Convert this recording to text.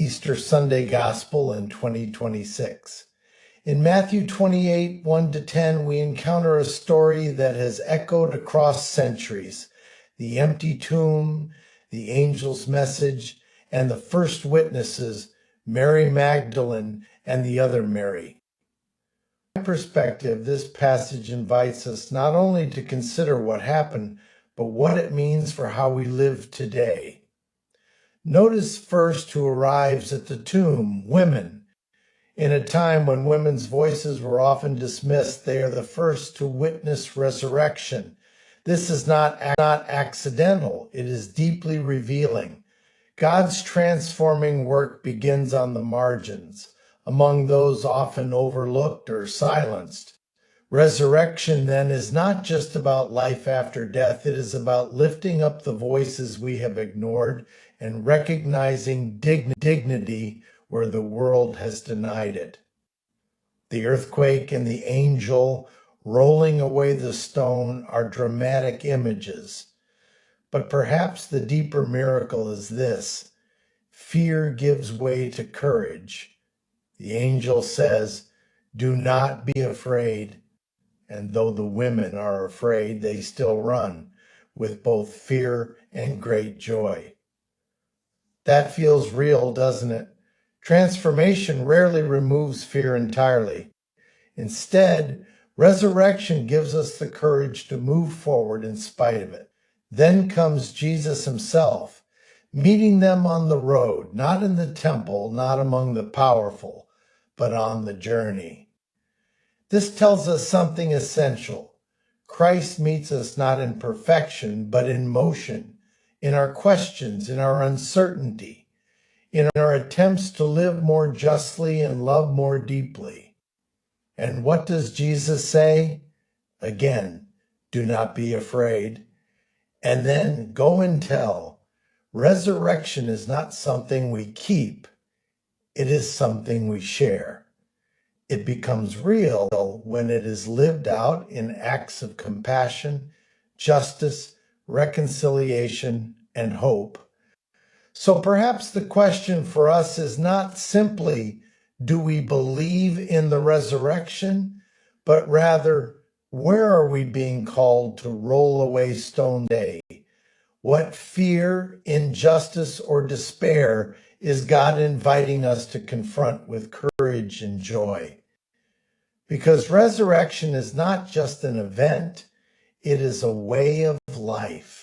Easter Sunday Gospel in 2026. In Matthew 28, 1-10, we encounter a story that has echoed across centuries: the empty tomb, the angel's message, and the first witnesses, Mary Magdalene and the other Mary. From my perspective, this passage invites us not only to consider what happened, but what it means for how we live today. Notice first who arrives at the tomb: women. In a time when women's voices were often dismissed, they are the first to witness resurrection. This is not accidental, it is deeply revealing. God's transforming work begins on the margins, among those often overlooked or silenced. Resurrection, then, is not just about life after death. It is about lifting up the voices we have ignored and recognizing dignity where the world has denied it. The earthquake and the angel rolling away the stone are dramatic images. But perhaps the deeper miracle is this: fear gives way to courage. The angel says, "Do not be afraid." And though the women are afraid, they still run with both fear and great joy. That feels real, doesn't it? Transformation rarely removes fear entirely. Instead, resurrection gives us the courage to move forward in spite of it. Then comes Jesus himself, meeting them on the road, not in the temple, not among the powerful, but on the journey. This tells us something essential. Christ meets us not in perfection, but in motion, in our questions, in our uncertainty, in our attempts to live more justly and love more deeply. And what does Jesus say? Again, do not be afraid. And then go and tell. Resurrection is not something we keep. It is something we share. It becomes real when it is lived out in acts of compassion, justice, reconciliation, and hope. So perhaps the question for us is not simply, do we believe in the resurrection, but rather, where are we being called to roll away stone today? What fear, injustice, or despair is God inviting us to confront with courage and joy? Because resurrection is not just an event, it is a way of life.